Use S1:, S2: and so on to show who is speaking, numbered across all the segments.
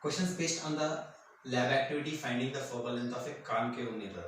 S1: Questions based on the lab activity finding the focal length of a concave mirror.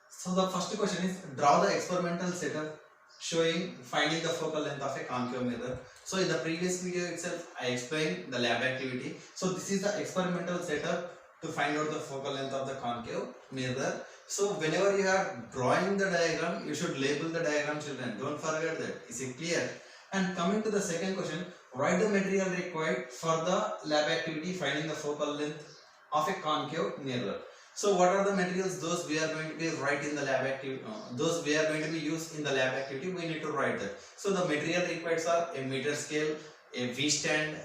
S1: So the first question is draw the experimental setup showing finding the focal length of a concave mirror. So in the previous video itself I explained the lab activity. So this is the experimental setup to find out the focal length of the concave mirror. So whenever you are drawing the diagram, you should label the diagram, children. Don't forget that. Is it clear? And coming to the second question, write the material required for the lab activity finding the focal length of a concave mirror. So what are the materials? Those we are going to be write in the lab activity. Those we are going to be used in the lab activity. We need to write that. So the material required are a meter scale, a V stand,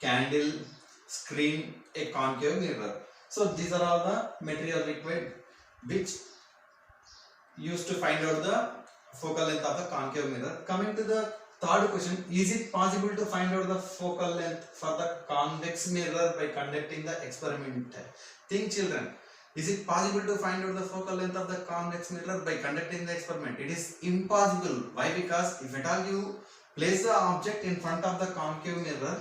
S1: candle, screen, a concave mirror. So these are all the material required which used to find out the focal length of the concave mirror. Coming to the third question, is it possible to find out the focal length for the convex mirror by conducting the experiment? Think, children. Is it possible to find out the focal length of the convex mirror by conducting the experiment? It is impossible. Why? Because if at all you place the object in front of the concave mirror,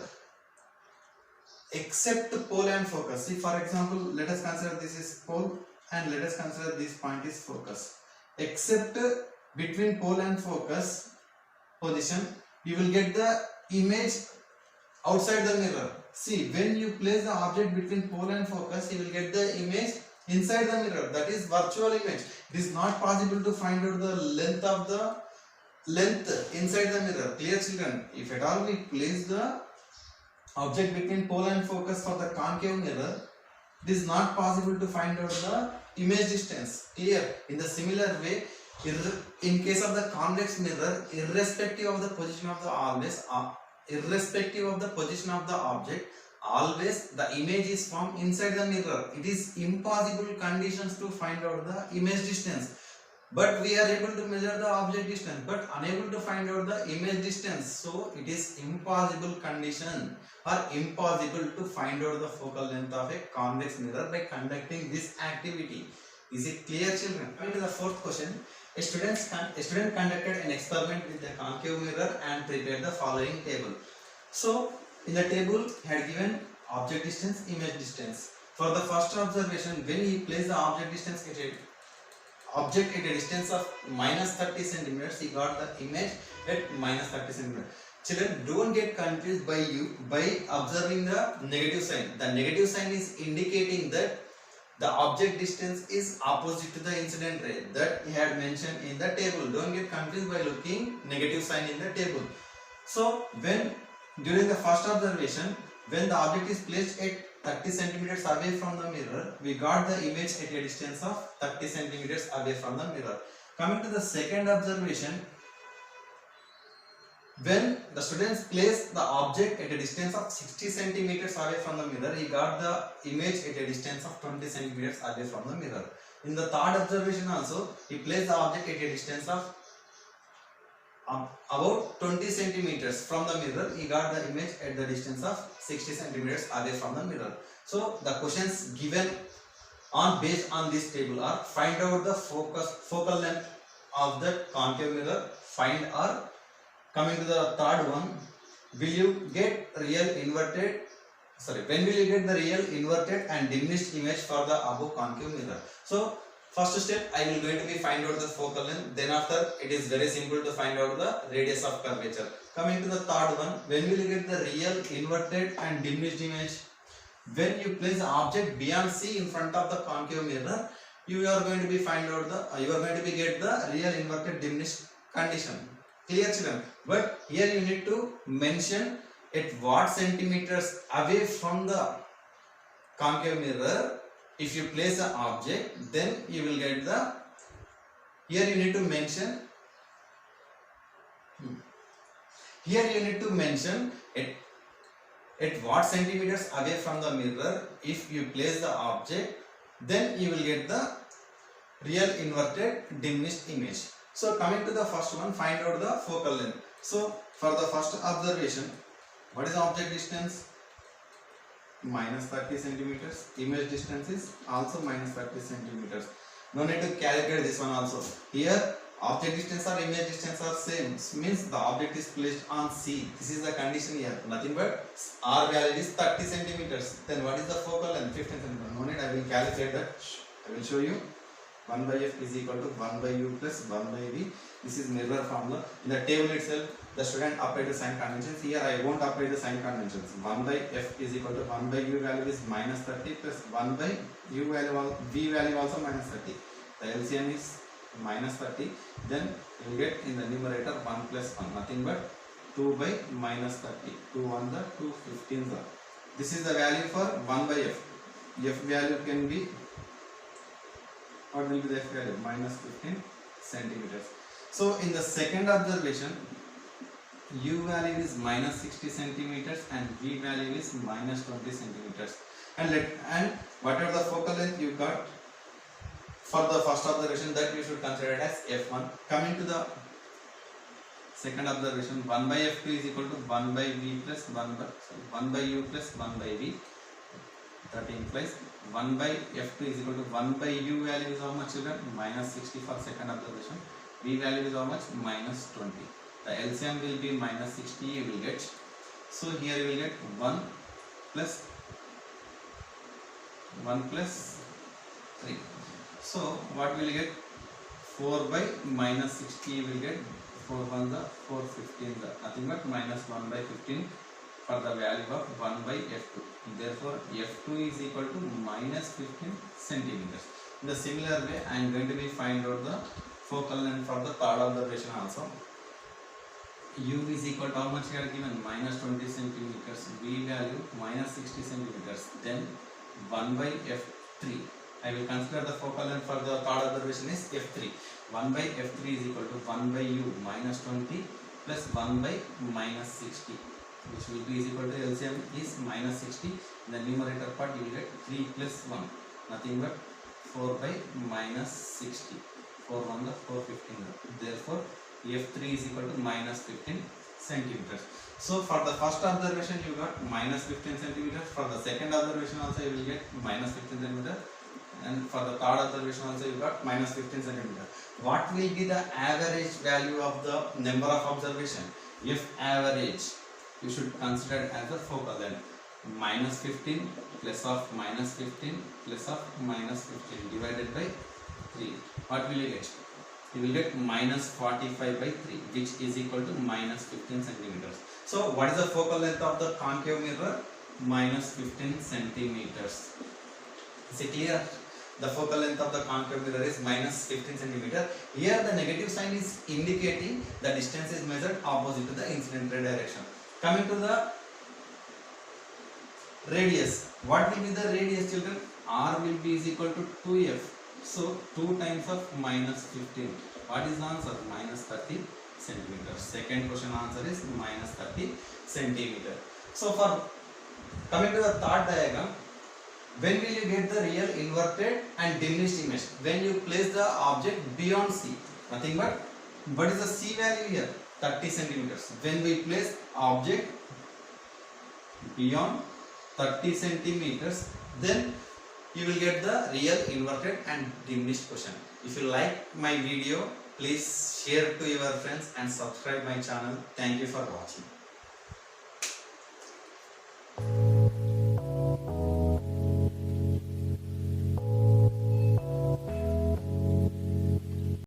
S1: except pole and focus. See, for example, let us consider this is pole and let us consider this point is focus. Except between pole and focus position, you will get the image outside the mirror. See, when you place the object between pole and focus, you will get the image inside the mirror. That is virtual image. It is not possible to find out the length of the length inside the mirror. Clear, children? If at all we place the object between pole and focus for the concave mirror, it is not possible to find out the image distance. Clear? In the similar way, in case of the convex mirror, irrespective of the position of the object, always the image is formed inside the mirror. It is impossible conditions to find out the image distance. But we are able to measure the object distance, but unable to find out the image distance. So it is impossible condition or impossible to find out the focal length of a convex mirror by conducting this activity. Is it clear, children? Coming to the fourth question, a student conducted an experiment with a concave mirror and prepared the following table. So in the table he had given object distance, image distance. For the first observation, when he placed the object distance at a distance of minus 30 centimeters, he got the image at minus 30 centimeters. Children, don't get confused by observing the negative sign. The negative sign is indicating that the object distance is opposite to the incident ray that he had mentioned in the table. Don't get confused by looking negative sign in the table. So when during the first observation, when the object is placed at 30 centimeters away from the mirror, we got the image at a distance of 30 centimeters away from the mirror. Coming to the second observation, when the students placed the object at a distance of 60 centimeters away from the mirror, he got the image at a distance of 20 centimeters away from the mirror. In the third observation also, he placed the object at a distance of about 20 centimeters from the mirror. He got the image at the distance of 60 centimeters away from the mirror. So the questions given based on this table are find out the focal length of the concave mirror, find or. Coming to the third one, when will you get the real inverted and diminished image for the above concave mirror? So first step, I will going to be find out the focal length. Then after, it is very simple to find out the radius of curvature. Coming to the third one, when will you get the real inverted and diminished image? When you place the object beyond C in front of the concave mirror, you are going to be get the real inverted diminished condition. Clear, children? But here you need to mention at what centimeters away from the concave mirror if you place the object, then you will get the, here you need to mention at what centimeters away from the mirror if you place the object, then you will get the real inverted diminished image. So coming to the first one, find out the focal length. So for the first observation, what is the object distance? Minus 30 centimeters. Image distance is also minus 30 centimeters. No need to calculate this one also. Here Object distance or image distance are same, means the object is placed on C. This is the condition here. Nothing but R value is 30 centimeters. Then what is the focal length? 15 centimeters. No need, I will calculate that. I will show you. 1 by f is equal to 1 by u plus 1 by v. This is mirror formula. In the table itself, the student applied the sign conventions. Here I won't apply the sign conventions. 1 by f is equal to 1 by u value is minus 30 plus 1 by u value, v value also minus 30. The LCM is minus 30. Then you get in the numerator 1 plus 1. Nothing but 2 by minus 30. 2 1 the 2 15 the. This is the value for 1 by f. F value can be, what will be the f value? Minus 15 centimeters. So in the second observation, u value is minus 60 centimeters and v value is minus 20 centimeters. And whatever the focal length you got for the first observation, that you should consider it as f1. Coming to the second observation, 1 by f2 is equal to 1 by v plus 1 by u plus 1 by v. That implies 1 by f2 is equal to 1 by u value is how much children? Minus 60 for second observation. V value is how much? Minus 20. The LCM will be minus 60 you will get. So here you will get 1 plus 3. So what will you get? 4 by minus 60 you will get. 4 1 the 4 15 the. Nothing but minus 1 by 15 for the value of 1 by f2. Therefore f2 is equal to minus 15 centimeters. In the similar way I am going to be find out the focal length for the third observation also. U is equal to how much here given? Minus 20 centimeters. V value minus 60 centimeters. Then 1 by f3. I will consider the focal length for the third observation is f3. 1 by f3 is equal to 1 by u minus 20 plus 1 by minus 60, which will be is equal to LCM is minus 60. In the numerator part you will get 3 plus 1. Nothing but 4 by minus 60. 4 1 the 4 15 the. Therefore f3 is equal to minus 15 centimeters. So for the first observation you got minus 15 centimeters. For the second observation also you will get minus 15 centimeters. And for the third observation also you got minus 15 centimeters. What will be the average value of the number of observation? If average, you should consider it as a focal length. Minus 15 plus of minus 15 plus of minus 15 divided by 3. What will you get? You will get minus 45 by 3, which is equal to minus 15 centimeters. So what is the focal length of the concave mirror? Minus 15 centimeters. Is it clear? The focal length of the concave mirror is minus 15 centimeter. Here the negative sign is indicating the distance is measured opposite to the incident ray direction. Coming to the radius. What will be the radius, children? R will be is equal to 2f. So 2 times of minus 15. What is the answer? Minus 30 centimeters. Second question answer is minus 30 centimeter. So for coming to the third diagram, when will you get the real inverted and diminished image? When you place the object beyond C. Nothing but what is the C value here? 30 centimeters. When we place object beyond 30 centimeters, then you will get the real inverted and diminished question. If you like my video, please share to your friends and subscribe my channel. Thank you for watching.